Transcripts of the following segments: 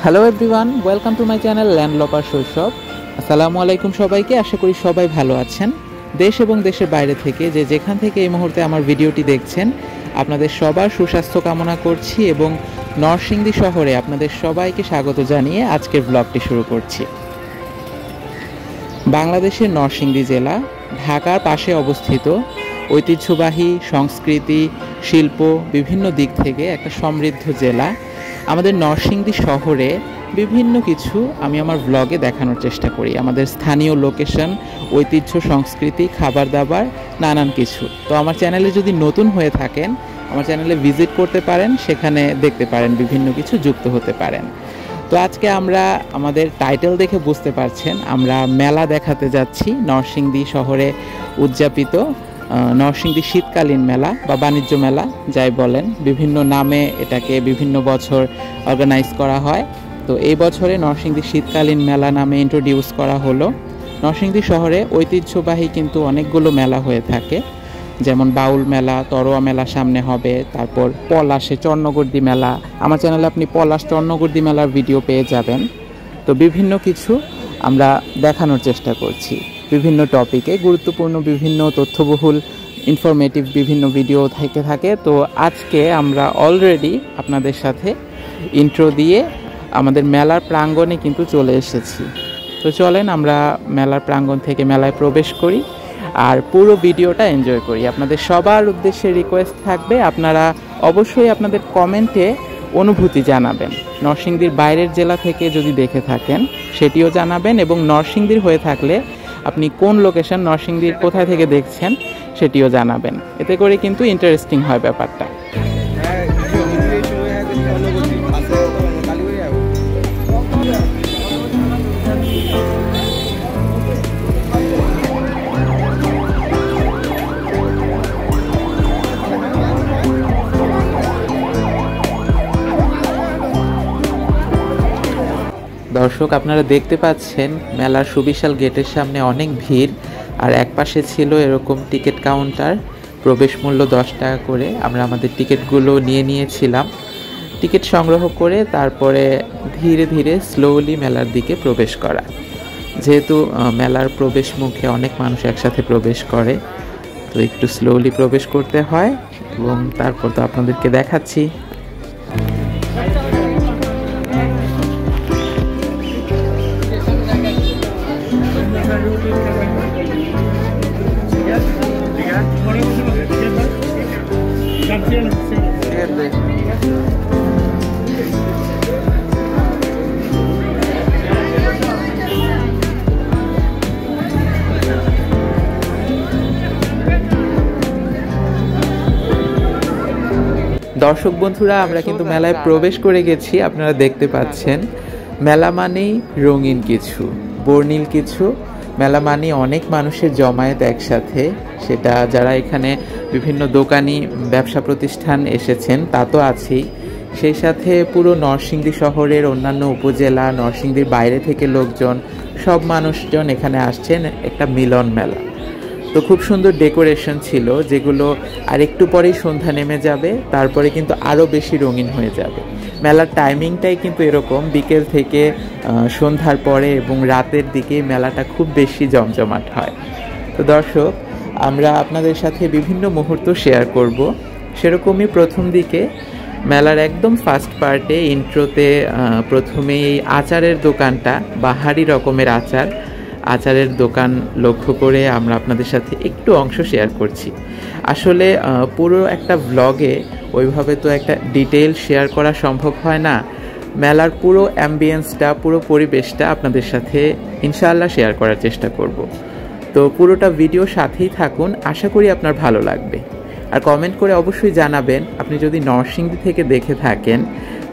Hello everyone, welcome to my channel ল্যান্ডলপার শৈশব। আসসালামু আলাইকুম সবাইকে। আশা করি সবাই ভালো আছেন। দেশ এবং দেশের বাইরে থেকে যেখান থেকে এই মুহূর্তে আমার ভিডিওটি দেখছেন, আপনাদের সবার সুস্বাস্থ্য কামনা করছি এবং নরসিংদী শহরে আপনাদের সবাইকে স্বাগত জানিয়ে আজকের ব্লগটি শুরু করছি। বাংলাদেশের নরসিংদী জেলা ঢাকার পাশে অবস্থিত, ঐতিহ্যবাহী সংস্কৃতি, শিল্প বিভিন্ন দিক থেকে একটা সমৃদ্ধ জেলা। আমাদের নরসিংদী শহরে বিভিন্ন কিছু আমি আমার ব্লগে দেখানোর চেষ্টা করি। আমাদের স্থানীয় লোকেশন, ঐতিহ্য, সংস্কৃতি, খাবার দাবার, নানান কিছু। তো আমার চ্যানেলে যদি নতুন হয়ে থাকেন, আমার চ্যানেলে ভিজিট করতে পারেন, সেখানে দেখতে পারেন, বিভিন্ন কিছু যুক্ত হতে পারেন। তো আজকে আমরা আমাদের টাইটেল দেখে বুঝতে পারছেন, আমরা মেলা দেখাতে যাচ্ছি। নরসিংদী শহরে উদযাপিত নরসিংদী শীতকালীন মেলা বা বাণিজ্য মেলা যাই বলেন, বিভিন্ন নামে এটাকে বিভিন্ন বছর অর্গানাইজ করা হয়। তো এই বছরে নরসিংদী শীতকালীন মেলা নামে ইন্ট্রোডিউস করা হলো। নরসিংদী শহরে ঐতিহ্যবাহী কিন্তু অনেকগুলো মেলা হয়ে থাকে, যেমন বাউল মেলা, তরোয়া মেলা সামনে হবে, তারপর পলাশে চর্ণগর্দি মেলা। আমার চ্যানেলে আপনি পলাশ চর্ণগর্দি মেলার ভিডিও পেয়ে যাবেন। তো বিভিন্ন কিছু আমরা দেখানোর চেষ্টা করছি, বিভিন্ন টপিকে গুরুত্বপূর্ণ, বিভিন্ন তথ্যবহুল, ইনফরমেটিভ বিভিন্ন ভিডিও থাকে। তো আজকে আমরা অলরেডি আপনাদের সাথে ইন্ট্রো দিয়ে আমাদের মেলার প্রাঙ্গণে কিন্তু চলে এসেছি। তো চলেন আমরা মেলার প্রাঙ্গণ থেকে মেলায় প্রবেশ করি আর পুরো ভিডিওটা এনজয় করি। আপনাদের সবার উদ্দেশ্যে রিকোয়েস্ট থাকবে, আপনারা অবশ্যই আপনাদের কমেন্টে অনুভূতি জানাবেন। নরসিংদীর বাইরের জেলা থেকে যদি দেখে থাকেন সেটিও জানাবেন, এবং নরসিংদীর হয়ে থাকলে আপনি কোন লোকেশন, নরসিংদীর কোথায় থেকে দেখছেন সেটিও জানাবেন। এতে করে কিন্তু ইন্টারেস্টিং হয় ব্যাপারটা। দর্শক, আপনারা দেখতে পাচ্ছেন মেলার সুবিশাল গেটের সামনে অনেক ভিড়, আর একপাশে ছিল এরকম টিকিট কাউন্টার, প্রবেশ মূল্য 10 টাকা করে। আমরা আমাদের টিকিটগুলো নিয়েছিলাম। টিকিট সংগ্রহ করে তারপরে ধীরে ধীরে স্লোলি মেলার দিকে প্রবেশ করা। যেহেতু মেলার প্রবেশ মুখে অনেক মানুষ একসাথে প্রবেশ করে, তো একটু স্লোলি প্রবেশ করতে হয়, এবং তারপর তো আপনাদেরকে দেখাচ্ছি। দর্শক বন্ধুরা, আমরা কিন্তু মেলায় প্রবেশ করে গেছি। আপনারা দেখতে পাচ্ছেন মেলা মানেই রঙিন কিছু, বর্ণিল কিছু। মেলা মানে অনেক মানুষের জমায়েত একসাথে, সেটা যারা এখানে বিভিন্ন দোকানি, ব্যবসা প্রতিষ্ঠান এসেছেন তা তো আছেই, সেই সাথে পুরো নরসিংদী শহরের অন্যান্য উপজেলা, নরসিংদীর বাইরে থেকে লোকজন, সব মানুষজন এখানে আসছেন। একটা মিলন মেলা। তো খুব সুন্দর ডেকোরেশন ছিল, যেগুলো আর একটু পরেই সন্ধ্যা নেমে যাবে, তারপরে কিন্তু আরও বেশি রঙিন হয়ে যাবে। মেলার টাইমিংটাই কিন্তু এরকম, বিকেল থেকে সন্ধ্যার পরে এবং রাতের দিকে মেলাটা খুব বেশি জমজমাট হয়। তো দর্শক, আমরা আপনাদের সাথে বিভিন্ন মুহূর্ত শেয়ার করব। সেরকমই প্রথম দিকে মেলার একদম ফার্স্ট পার্টে ইন্ট্রোতে প্রথমেই এই আচারের দোকানটা, বাহারি রকমের আচারের দোকান লক্ষ্য করে আমরা আপনাদের সাথে একটু অংশ শেয়ার করছি। আসলে পুরো একটা ব্লগে ওইভাবে তো একটা ডিটেইল শেয়ার করা সম্ভব হয় না। মেলার পুরো অ্যাম্বিয়েন্সটা, পুরো পরিবেশটা আপনাদের সাথে ইনশাআল্লাহ শেয়ার করার চেষ্টা করব। তো পুরোটা ভিডিও সাথেই থাকুন, আশা করি আপনার ভালো লাগবে। আর কমেন্ট করে অবশ্যই জানাবেন, আপনি যদি নরসিংদী থেকে দেখে থাকেন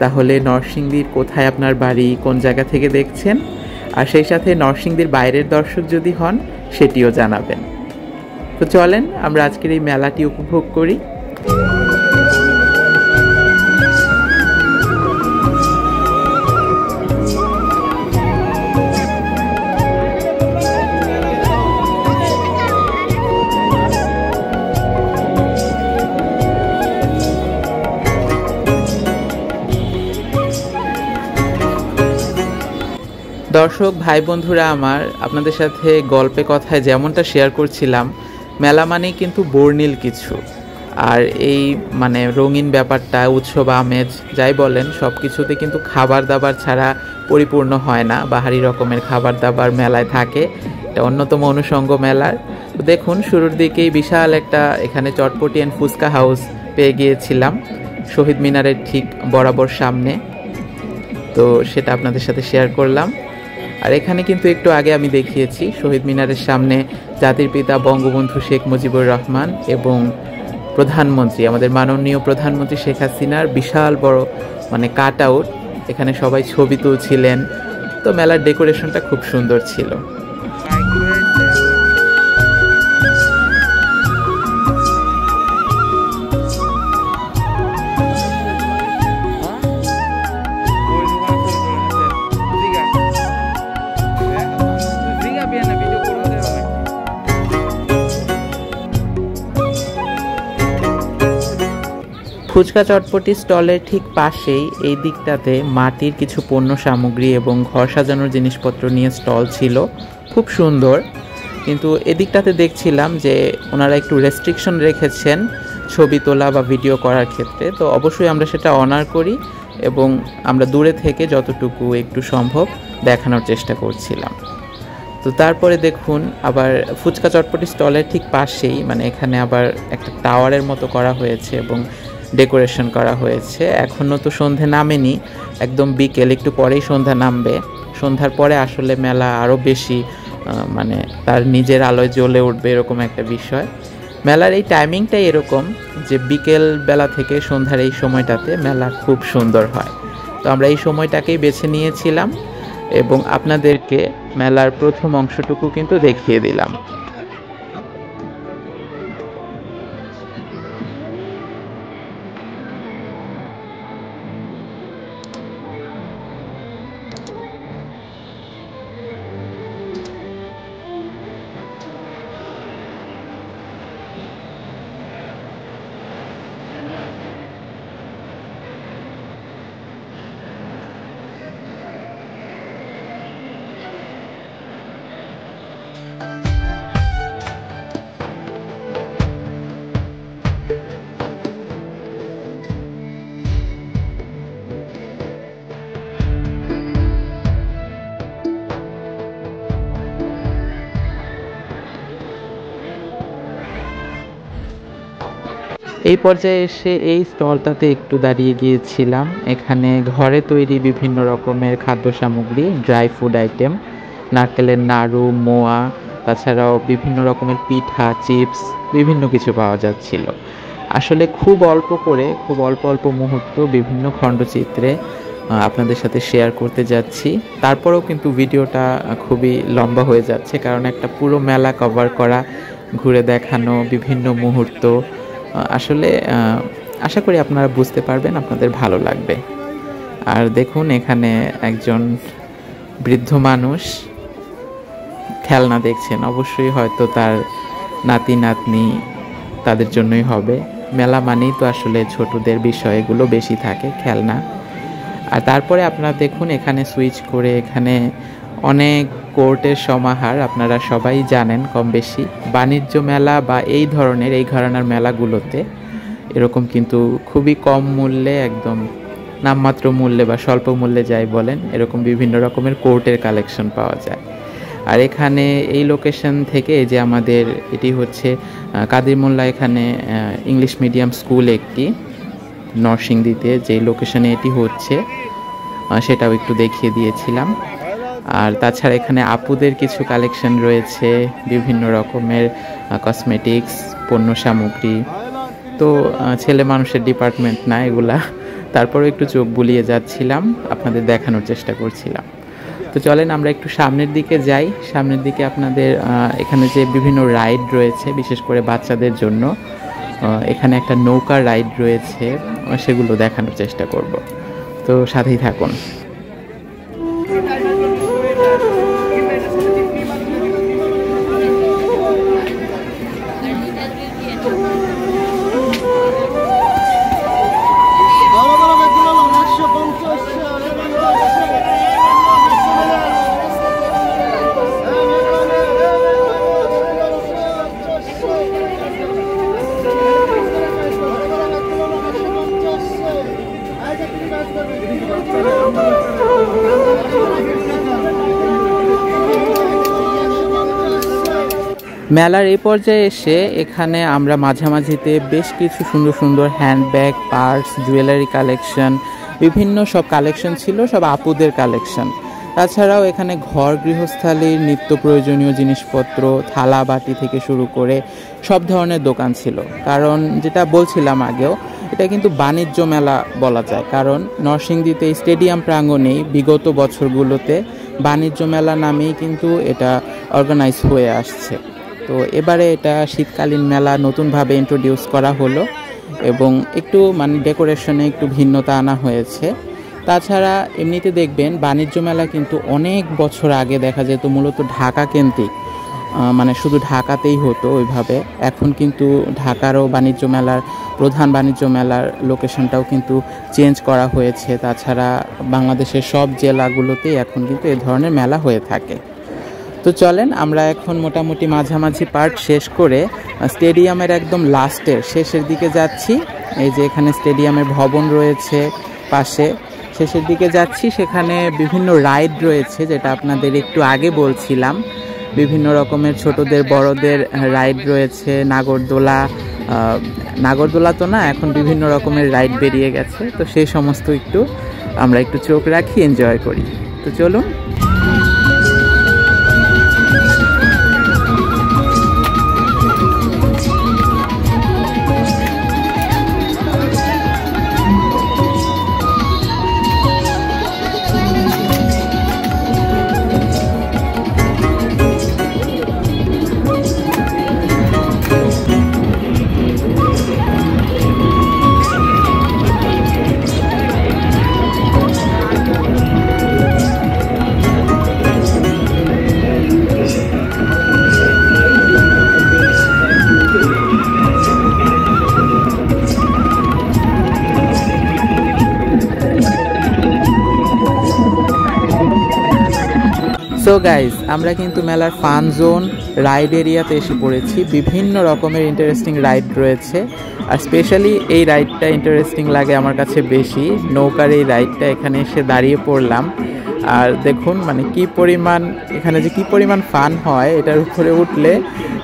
তাহলে নরসিংদীর কোথায় আপনার বাড়ি, কোন জায়গা থেকে দেখছেন, আর সেই সাথে নরসিংদীর বাইরের দর্শক যদি হন সেটিও জানাবেন। তো চলেন আমরা আজকের এই মেলাটি উপভোগ করি। দর্শক ভাই বন্ধুরা আমার, আপনাদের সাথে গল্পে কথায় যেমনটা শেয়ার করছিলাম, মেলা মানেই কিন্তু বর্ণিল কিছু। আর এই মানে রঙিন ব্যাপারটা, উৎসব আমেজ যাই বলেন, সব কিছুতে কিন্তু খাবার দাবার ছাড়া পরিপূর্ণ হয় না। বাহারি রকমের খাবার দাবার মেলায় থাকে, এটা অন্যতম অনুষঙ্গ মেলার। তো দেখুন, শুরুর দিকেই বিশাল একটা এখানে চটপটি অ্যান্ড ফুচকা হাউস পেয়ে গিয়েছিলাম শহীদ মিনারের ঠিক বরাবর সামনে। তো সেটা আপনাদের সাথে শেয়ার করলাম। আর এখানে কিন্তু একটু আগে আমি দেখিয়েছি শহীদ মিনারের সামনে জাতির পিতা বঙ্গবন্ধু শেখ মুজিবুর রহমান এবং প্রধানমন্ত্রী, আমাদের মাননীয় প্রধানমন্ত্রী শেখ হাসিনার বিশাল বড় মানে কাট আউট, এখানে সবাই ছবি তুলছিলেন। তো মেলার ডেকোরেশনটা খুব সুন্দর ছিল। ফুচকা চটপটি স্টলের ঠিক পাশেই এই দিকটাতে মাটির কিছু পণ্য সামগ্রী এবং ঘর সাজানোর জিনিসপত্র নিয়ে স্টল ছিল, খুব সুন্দর। কিন্তু এদিকটাতে দেখছিলাম যে ওনারা একটু রেস্ট্রিকশন রেখেছেন ছবি তোলা বা ভিডিও করার ক্ষেত্রে। তো অবশ্যই আমরা সেটা অনার করি এবং আমরা দূরে থেকে যতটুকু একটু সম্ভব দেখানোর চেষ্টা করছিলাম। তো তারপরে দেখুন, আবার ফুচকা চটপটি স্টলের ঠিক পাশেই মানে এখানে আবার একটা টাওয়ারের মতো করা হয়েছে এবং ডেকোরেশন করা হয়েছে। এখনও তো সন্ধে নামেনি, একদম বিকেল, একটু পরেই সন্ধ্যা নামবে। সন্ধ্যার পরে আসলে মেলা আরও বেশি মানে তার নিজের আলোয় জ্বলে উঠবে, এরকম একটা বিষয়। মেলার এই টাইমিংটাই এরকম যে বিকেল বেলা থেকে সন্ধ্যার এই সময়টাতে মেলা খুব সুন্দর হয়। তো আমরা এই সময়টাকেই বেছে নিয়েছিলাম এবং আপনাদেরকে মেলার প্রথম অংশটুকু কিন্তু দেখিয়ে দিলাম। এই পর্যায়ে এসে এই স্টলটাতে একটু দাঁড়িয়ে গিয়েছিলাম। এখানে ঘরে তৈরি বিভিন্ন রকমের খাদ্য সামগ্রী, ড্রাই ফুড আইটেম, নারকেলের নাড়ু, মোয়া, তাছাড়াও বিভিন্ন রকমের পিঠা, চিপস, বিভিন্ন কিছু পাওয়া যাচ্ছিল। আসলে খুব অল্প করে, খুব অল্প অল্প মুহূর্ত বিভিন্ন খণ্ডচিত্রে আপনাদের সাথে শেয়ার করতে যাচ্ছি। তারপরেও কিন্তু ভিডিওটা খুবই লম্বা হয়ে যাচ্ছে, কারণ একটা পুরো মেলা কভার করা, ঘুরে দেখানো বিভিন্ন মুহূর্ত, আসলে আশা করি আপনারা বুঝতে পারবেন, আপনাদের ভালো লাগবে। আর দেখুন, এখানে একজন বৃদ্ধ মানুষ খেলনা দেখছেন, অবশ্যই হয়তো তার নাতি নাতনি তাদের জন্যই হবে। মেলা মানেই তো আসলে ছোটদের বিষয়গুলো বেশি থাকে, খেলনা। আর তারপরে আপনারা দেখুন, এখানে সুইচ করে এখানে অনেক কোর্টের সমাহার, আপনারা সবাই জানেন কম বেশি। বাণিজ্য মেলা বা এই ধরনের এই ঘরানার মেলাগুলোতে এরকম কিন্তু খুবই কম মূল্যে, একদম নামমাত্র মূল্যে বা স্বল্প মূল্যে যাই বলেন, এরকম বিভিন্ন রকমের কোর্টের কালেকশন পাওয়া যায়। আর এখানে এই লোকেশন থেকে, যে আমাদের এটি হচ্ছে কাদির মোল্লা এখানে ইংলিশ মিডিয়াম স্কুল একটি নরসিংদীতে, যে লোকেশনে এটি হচ্ছে সেটাও একটু দেখিয়ে দিয়েছিলাম। আর তাছাড়া এখানে আপুদের কিছু কালেকশন রয়েছে, বিভিন্ন রকমের কসমেটিক্স, পণ্য সামগ্রী। তো ছেলে মানুষের ডিপার্টমেন্ট না এগুলা, তারপরে একটু চোখ বুলিয়ে যাচ্ছিলাম, আপনাদের দেখানোর চেষ্টা করছিলাম। তো চলেন আমরা একটু সামনের দিকে যাই। সামনের দিকে আপনাদের এখানে যে বিভিন্ন রাইড রয়েছে, বিশেষ করে বাচ্চাদের জন্য এখানে একটা নৌকার রাইড রয়েছে, সেগুলো দেখানোর চেষ্টা করব। তো সাথেই থাকুন। মেলার এই পর্যায়ে এসে এখানে আমরা মাঝামাঝিতে বেশ কিছু সুন্দর সুন্দর হ্যান্ডব্যাগ, পার্স, জুয়েলারি কালেকশন, বিভিন্ন সব কালেকশন ছিল, সব আপুদের কালেকশন। তাছাড়াও এখানে ঘর গৃহস্থালির নিত্য প্রয়োজনীয় জিনিসপত্র, থালা বাটি থেকে শুরু করে সব ধরনের দোকান ছিল। কারণ যেটা বলছিলাম আগেও, এটা কিন্তু বাণিজ্য মেলা বলা যায়, কারণ নরসিংদীতে স্টেডিয়াম প্রাঙ্গণেই বিগত বছরগুলোতে বাণিজ্য মেলা নামেই কিন্তু এটা অর্গানাইজ হয়ে আসছে। তো এবারে এটা শীতকালীন মেলা নতুনভাবে ইন্ট্রোডিউস করা হলো এবং একটু মানে ডেকোরেশনে একটু ভিন্নতা আনা হয়েছে। তাছাড়া এমনিতে দেখবেন বাণিজ্য মেলা কিন্তু অনেক বছর আগে দেখা যেত মূলত ঢাকা কেন্দ্রিক, মানে শুধু ঢাকাতেই হতো ওইভাবে। এখন কিন্তু ঢাকারও বাণিজ্য মেলার প্রধান বাণিজ্য মেলার লোকেশনটাও কিন্তু চেঞ্জ করা হয়েছে। তাছাড়া বাংলাদেশের সব জেলাগুলোতেই এখন কিন্তু এ ধরনের মেলা হয়ে থাকে। তো চলেন আমরা এখন মোটামুটি মাঝামাঝি পার্ট শেষ করে স্টেডিয়ামের একদম লাস্টের শেষের দিকে যাচ্ছি। এই যে এখানে স্টেডিয়ামের ভবন রয়েছে পাশে, শেষের দিকে যাচ্ছি। সেখানে বিভিন্ন রাইড রয়েছে, যেটা আপনাদের একটু আগে বলছিলাম। বিভিন্ন রকমের ছোটদের বড়দের রাইড রয়েছে, নাগরদোলা তো না, এখন বিভিন্ন রকমের রাইড বেরিয়ে গেছে। তো সেই সমস্ত আমরা একটু চোখ রাখি, এনজয় করি। তো চলুন। সো গাইজ, আমরা কিন্তু মেলার ফান জোন রাইড এরিয়াতে এসে পড়েছি। বিভিন্ন রকমের ইন্টারেস্টিং রাইড রয়েছে, আর স্পেশালি এই রাইডটা ইন্টারেস্টিং লাগে আমার কাছে বেশি, নৌকার এই রাইডটা। এখানে এসে দাঁড়িয়ে পড়লাম, আর দেখুন মানে এখানে যে কি পরিমাণ ফান হয়, এটার উপরে উঠলে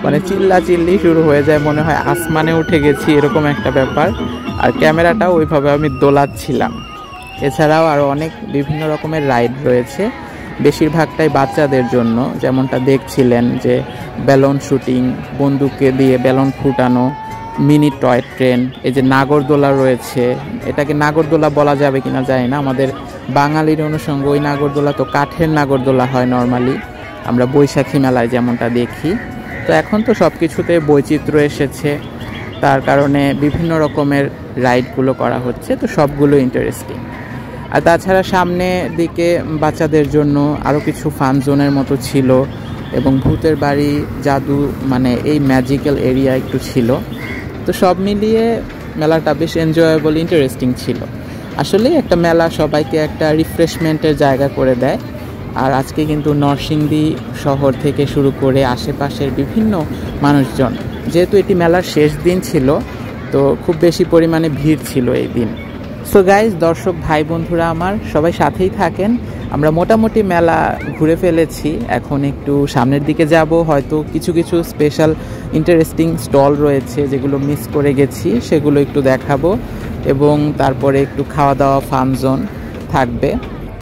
মানে চিল্লাচিল্লি শুরু হয়ে যায়, মনে হয় আসমানে উঠে গেছি, এরকম একটা ব্যাপার। আর ক্যামেরাটাও ওইভাবে আমি দোলাচ্ছিলাম। এছাড়াও আরও অনেক বিভিন্ন রকমের রাইড রয়েছে, বেশিরভাগটাই বাচ্চাদের জন্য। যেমনটা দেখছিলেন যে ব্যালন শুটিং, বন্দুকে দিয়ে ব্যালন ফুটানো, মিনি টয় ট্রেন, এই যে নাগরদোলা রয়েছে। এটাকে নাগরদোলা বলা যাবে কিনা জানি না, আমাদের বাঙালির অনুষঙ্গ ওই নাগরদোলা তো কাঠের নাগরদোলা হয় নর্মালি, আমরা বৈশাখী মেলায় যেমনটা দেখি। তো এখন তো সব কিছুতে বৈচিত্র্য এসেছে, তার কারণে বিভিন্ন রকমের রাইডগুলো করা হচ্ছে, তো সবগুলো ইন্টারেস্টিং। আর তাছাড়া সামনে দিকে বাচ্চাদের জন্য আরও কিছু ফান জোনের মতো ছিল, এবং ভূতের বাড়ি, জাদু, মানে এই ম্যাজিক্যাল এরিয়া একটু ছিল। তো সব মিলিয়ে মেলাটা বেশ এনজয়েবল, ইন্টারেস্টিং ছিল। আসলে একটা মেলা সবাইকে একটা রিফ্রেশমেন্টের জায়গা করে দেয়। আর আজকে কিন্তু নরসিংদী শহর থেকে শুরু করে আশেপাশের বিভিন্ন মানুষজন, যেহেতু এটি মেলার শেষ দিন ছিল, তো খুব বেশি পরিমাণে ভিড় ছিল এই দিন। সো গাইজ, দর্শক ভাই বন্ধুরা আমার সবাই সাথেই থাকেন। আমরা মোটামুটি মেলা ঘুরে ফেলেছি, এখন একটু সামনের দিকে যাব। হয়তো কিছু কিছু স্পেশাল ইন্টারেস্টিং স্টল রয়েছে যেগুলো মিস করে গেছি, সেগুলো একটু দেখাবো, এবং তারপরে একটু খাওয়া দাওয়া ফান জোন থাকবে,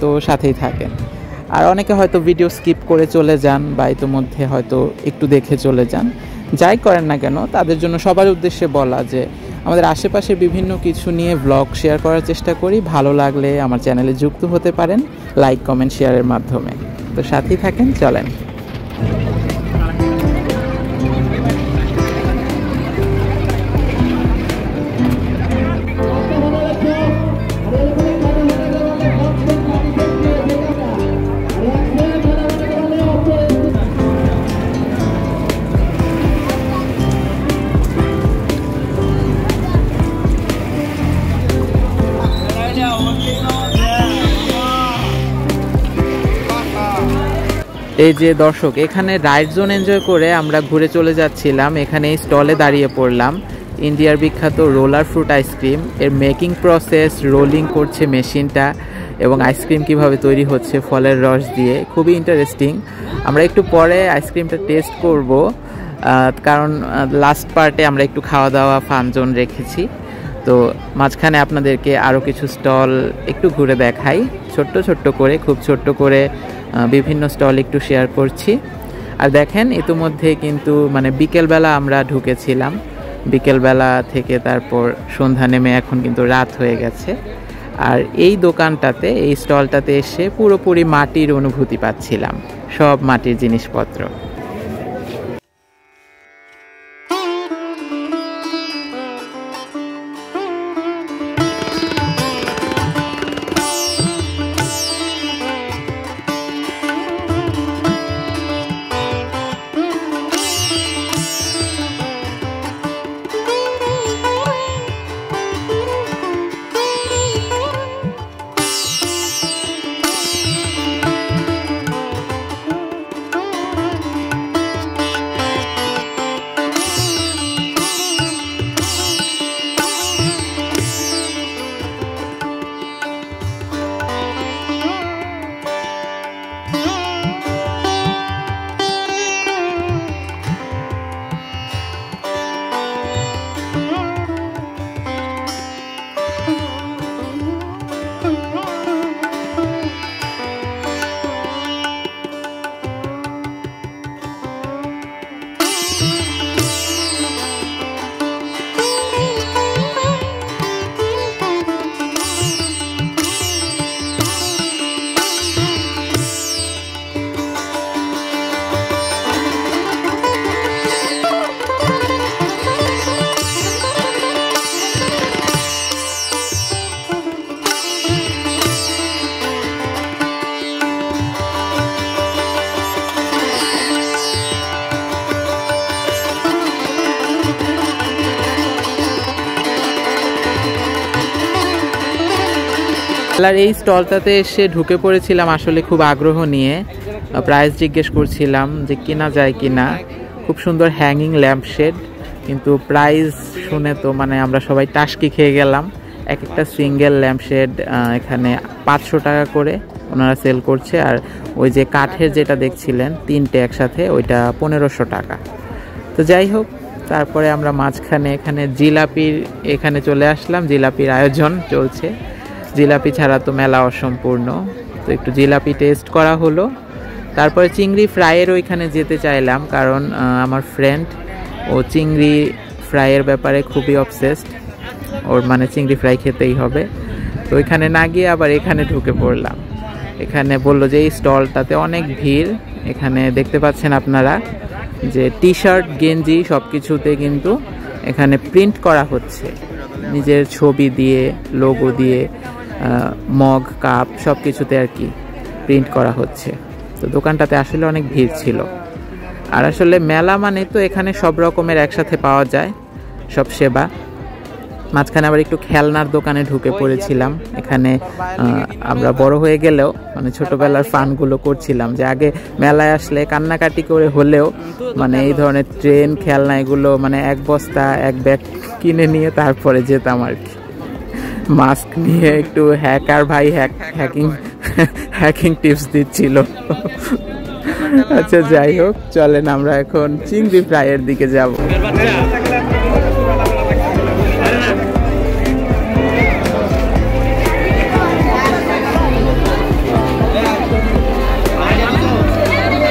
তো সাথেই থাকেন। আর অনেকে হয়তো ভিডিও স্কিপ করে চলে যান, বা ইতিমধ্যে হয়তো একটু দেখে চলে যান। যাই করেন না কেন, তাদের জন্য সবার উদ্দেশ্যে বলা যে আমাদের আশেপাশে বিভিন্ন কিছু নিয়ে ব্লগ শেয়ার করার চেষ্টা করি। ভালো লাগলে আমার চ্যানেলে যুক্ত হতে পারেন লাইক, কমেন্ট, শেয়ারের মাধ্যমে। তো সাথেই থাকেন, চলেন। এই যে দর্শক, এখানে রাইড জোন এনজয় করে আমরা ঘুরে চলে যাচ্ছিলাম। এখানে এই স্টলে দাঁড়িয়ে পড়লাম। ইন্ডিয়ার বিখ্যাত রোলার ফ্রুট আইসক্রিম, এর মেকিং প্রসেস, রোলিং করছে মেশিনটা, এবং আইসক্রিম কিভাবে তৈরি হচ্ছে ফলের রস দিয়ে, খুবই ইন্টারেস্টিং। আমরা একটু পরে আইসক্রিমটা টেস্ট করব। কারণ লাস্ট পার্টে আমরা একটু খাওয়া দাওয়া ফান জোন রেখেছি। তো মাঝখানে আপনাদেরকে আরও কিছু স্টল একটু ঘুরে দেখাই, ছোট্ট ছোট্ট করে, খুব ছোট্ট করে বিভিন্ন স্টল একটু শেয়ার করছি। আর দেখেন ইতিমধ্যে কিন্তু মানে বিকেলবেলা আমরা ঢুকেছিলাম, বিকেলবেলা থেকে তারপর সন্ধ্যা নেমে এখন কিন্তু রাত হয়ে গেছে। আর এই দোকানটাতে, এই স্টলটাতে এসে পুরোপুরি মাটির অনুভূতি পাচ্ছিলাম, সব মাটির জিনিসপত্র। আর এই স্টলটাতে এসে ঢুকে পড়েছিলাম আসলে খুব আগ্রহ নিয়ে, প্রাইস জিজ্ঞেস করছিলাম যে কিনা যায় কিনা। খুব সুন্দর হ্যাঙ্গিং ল্যাম্পশেড, কিন্তু প্রাইস শুনে তো মানে আমরা সবাই টাসকি খেয়ে গেলাম। এক একটা সিঙ্গেল ল্যাম্পশেড এখানে 500 টাকা করে ওনারা সেল করছে। আর ওই যে কাঠের যেটা দেখছিলেন তিনটে একসাথে, ওইটা 1500 টাকা। তো যাই হোক, তারপরে আমরা মাঝখানে এখানে জিলাপির এখানে চলে আসলাম, জিলাপির আয়োজন চলছে। জিলাপি ছাড়া তো মেলা অসম্পূর্ণ, তো একটু জিলাপি টেস্ট করা হলো। তারপরে চিংড়ি ফ্রাইয়ের ওইখানে যেতে চাইলাম, কারণ আমার ফ্রেন্ড ও চিংড়ি ফ্রাইয়ের ব্যাপারে খুবই অবসেসড, ওর মানে চিংড়ি ফ্রাই খেতেই হবে। তো ওইখানে না গিয়ে আবার এখানে ঢুকে পড়লাম। এখানে বললো যে এই স্টলটাতে অনেক ভিড়। এখানে দেখতে পাচ্ছেন আপনারা যে টি শার্ট গেঞ্জি সব কিছুতে কিন্তু এখানে প্রিন্ট করা হচ্ছে, নিজের ছবি দিয়ে, লোগো দিয়ে, মগ কাপ সব কিছুতে আর কি প্রিন্ট করা হচ্ছে। তো দোকানটাতে আসলে অনেক ভিড় ছিল। আর আসলে মেলা মানে তো এখানে সব রকমের একসাথে পাওয়া যায়, সব সেবা। মাঝখানে আবার একটু খেলনার দোকানে ঢুকে পড়েছিলাম। এখানে আমরা বড় হয়ে গেলেও মানে ছোটবেলার ফানগুলো করছিলাম, যে আগে মেলায় আসলে কান্নাকাটি করে হলেও মানে এই ধরনের ট্রেন খেলনা এগুলো মানে এক বস্তা এক ব্যাগ কিনে নিয়ে তারপরে যেতাম আর কি, মাস্ক নিয়ে। একটু হ্যাকার ভাই হ্যাকিং টিপস দিচ্ছিল। আচ্ছা যাই হোক, চলেন আমরা এখন চিংড়ি ফ্রাইয়ের দিকে যাব।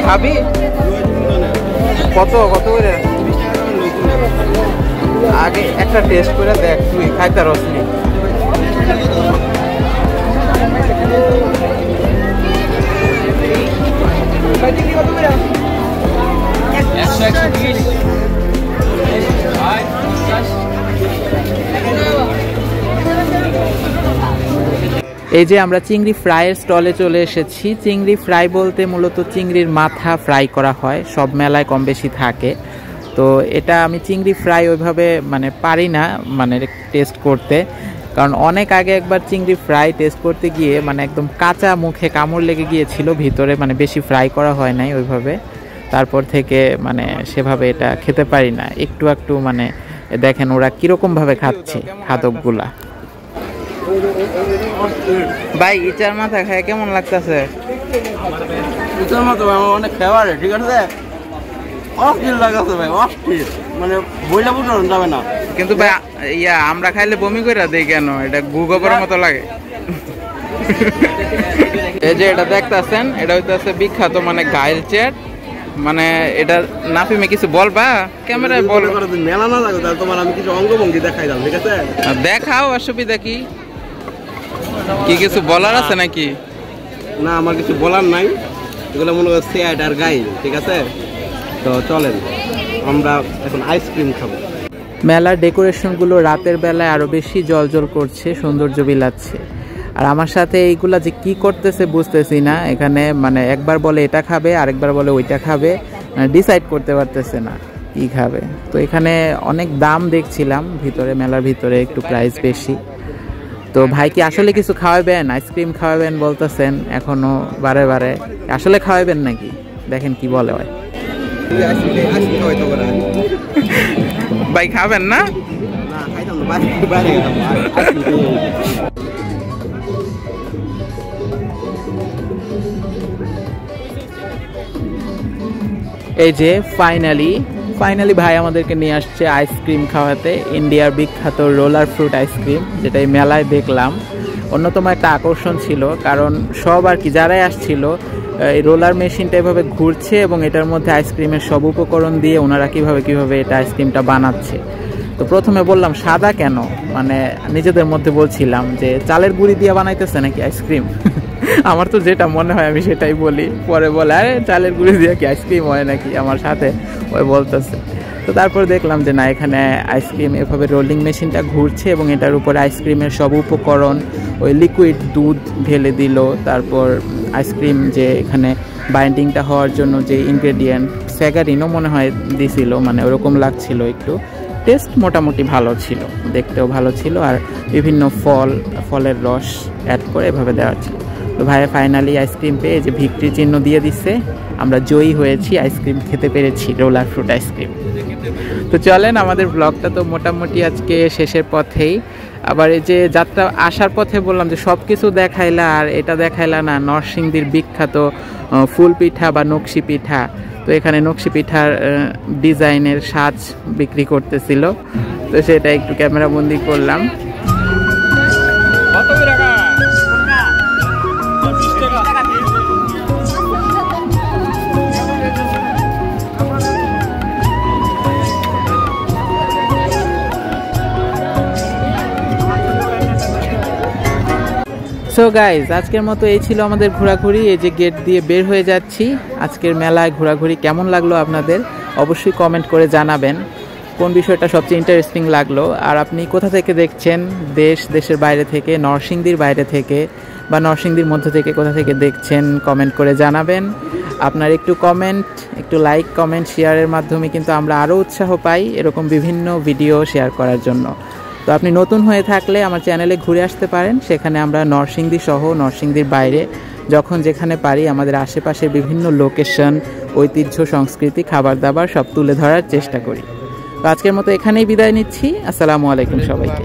ভাবি কত কত করে? আগে একটা টেস্ট করে দেখ, তুই খাইতে রসনি। এই যে আমরা চিংড়ি ফ্রাইয়ের স্টলে চলে এসেছি। চিংড়ি ফ্রাই বলতে মূলত চিংড়ির মাথা ফ্রাই করা হয়, সব মেলায় কম বেশি থাকে। তো এটা আমি চিংড়ি ফ্রাই ওইভাবে মানে পারি না মানে টেস্ট করতে, কারণ অনেক আগে একবার চিংড়ি ফ্রাই টেস্ট করতে গিয়ে মানে একদম কাঁচা মুখে কামড় লেগে গিয়েছিল ভিতরে, মানে বেশি ফ্রাই করা হয় নাই ওইভাবে। তারপর থেকে মানে সেভাবে এটা খেতে পারি না। একটু একটু মানে দেখেন ওরা কিরকমভাবে খাচ্ছে খাদকগুলা। ভাই ইচার মাথা খায় কেমন লাগতেছে? ইচার মাথা আমার অনেক ফেভারিট, ঠিক আছে। অস্থির লাগাছে ভাই, অস্থির, মানে বইলা বুঝানো যাবে না। কিন্তু ভাই আমরা খাইলে বমি করে দেই কেন? এটা গুগোবরের মতো লাগে। এই যে এটা দেখতেছেন, এটা হইতেছে বিখ্যাত মানে গাইল চেট। মানে এটা নাফিমে কিছু বলবা ক্যামেরায়? বল, মেলা না লাগে তোমার, আমি কিছু অঙ্গভঙ্গি দেখাই দাম, ঠিক আছে? দেখাও, অসুবিধা কি? কি কিছু বলার আছে নাকি? না, আমার কিছু বলার নাই, এগুলো মনে হয় সেট আর গাইল, ঠিক আছে? তো চলেন আমরা এখন আইসক্রিম খাবো। মেলার ডেকোরেশনগুলো রাতের বেলায় আরো বেশি জলজল করছে, সৌন্দর্য বিলাচ্ছে। আর আমার সাথে এইগুলা যে কি করতেছে বুঝতেছি না। এখানে মানে একবার বলে এটা খাবে, আরেকবার বলে ওইটা খাবে, ডিসাইড করতে পারতেছে না কি খাবে। তো এখানে অনেক দাম দেখছিলাম ভিতরে, মেলার ভিতরে একটু প্রাইস বেশি। তো ভাই কি আসলে কিছু খাওয়াবেন? আইসক্রিম খাওয়াবেন বলতেছেন এখনো বারে বারে, আসলে খাওয়াবেন নাকি? দেখেন কি বলে ভাই। ভাই খাবেন না? এই যে ফাইনালি ভাই আমাদেরকে নিয়ে আসছে আইসক্রিম খাওয়াতে, ইন্ডিয়ার বিখ্যাত রোলার ফ্রুট আইসক্রিম, যেটা এই মেলায় দেখলাম অন্যতম একটা আকর্ষণ ছিল। কারণ সব আর কি যারাই আসছিল, এই রোলার মেশিনটা এভাবে ঘুরছে এবং এটার মধ্যে আইসক্রিমের সব উপকরণ দিয়ে ওনারা কিভাবে এটা আইসক্রিমটা বানাচ্ছে। তো প্রথমে বললাম সাদা কেন, মানে নিজেদের মধ্যে বলছিলাম যে চালের গুঁড়ি দিয়ে বানাইতেছে নাকি আইসক্রিম। আমার তো যেটা মনে হয় আমি সেটাই বলি, পরে বলে আরে চালের গুঁড়ি দিয়ে কি আইসক্রিম হয় নাকি, আমার সাথে ওই বলতেছে। তো তারপর দেখলাম যে না, এখানে আইসক্রিম এভাবে রোলিং মেশিনটা ঘুরছে এবং এটার উপরে আইসক্রিমের সব উপকরণ, ওই লিকুইড দুধ ঢেলে দিল, তারপর আইসক্রিম যে এখানে বাইন্ডিংটা হওয়ার জন্য যে ইনগ্রেডিয়েন্ট স্যাগারিনও মনে হয় দিছিল, মানে ওরকম লাগছিল একটু। টেস্ট মোটামুটি ভালো ছিল, দেখতেও ভালো ছিল, আর বিভিন্ন ফলের রস অ্যাড করে এভাবে দেওয়া ছিল। তো ভাইয়া ফাইনালি আইসক্রিম পেয়ে যে ভিক্টরি চিহ্ন দিয়ে দিচ্ছে, আমরা জয়ী হয়েছি, আইসক্রিম খেতে পেরেছি, রোলার ফ্রুট আইসক্রিম। তো চলেন, আমাদের ব্লগটা তো মোটামুটি আজকে শেষের পথেই। আবার এই যে যাত্রা আসার পথে বললাম যে সব কিছু দেখাইলা আর এটা দেখাইলা না, নরসিংদীর বিখ্যাত ফুল পিঠা বা নকশি পিঠা। তো এখানে নকশি পিঠার ডিজাইনের সাজ বিক্রি করতেছিল, তো সেটা একটু ক্যামেরাবন্দি করলাম। সো গাইজ, আজকের মতো এই ছিল আমাদের ঘোরাঘুরি। এই যে গেট দিয়ে বের হয়ে যাচ্ছি, আজকের মেলায় ঘোরাঘুরি কেমন লাগলো আপনাদের অবশ্যই কমেন্ট করে জানাবেন, কোন বিষয়টা সবচেয়ে ইন্টারেস্টিং লাগলো। আর আপনি কোথা থেকে দেখছেন, দেশের বাইরে থেকে, নরসিংদীর বাইরে থেকে বা নরসিংদীর মধ্য থেকে কোথা থেকে দেখছেন কমেন্ট করে জানাবেন। আপনার একটু কমেন্ট, একটু লাইক, কমেন্ট, শেয়ারের মাধ্যমে কিন্তু আমরা আরও উৎসাহ পাই এরকম বিভিন্ন ভিডিও শেয়ার করার জন্য। তো আপনি নতুন হয়ে থাকলে আমার চ্যানেলে ঘুরে আসতে পারেন, সেখানে আমরা নরসিংদী সহ নরসিংদীর বাইরে যখন যেখানে পারি আমাদের আশেপাশের বিভিন্ন লোকেশন, ঐতিহ্য, সংস্কৃতি, খাবার দাবার সব তুলে ধরার চেষ্টা করি। তো আজকের মতো এখানেই বিদায় নিচ্ছি। আসসালামু আলাইকুম সবাইকে।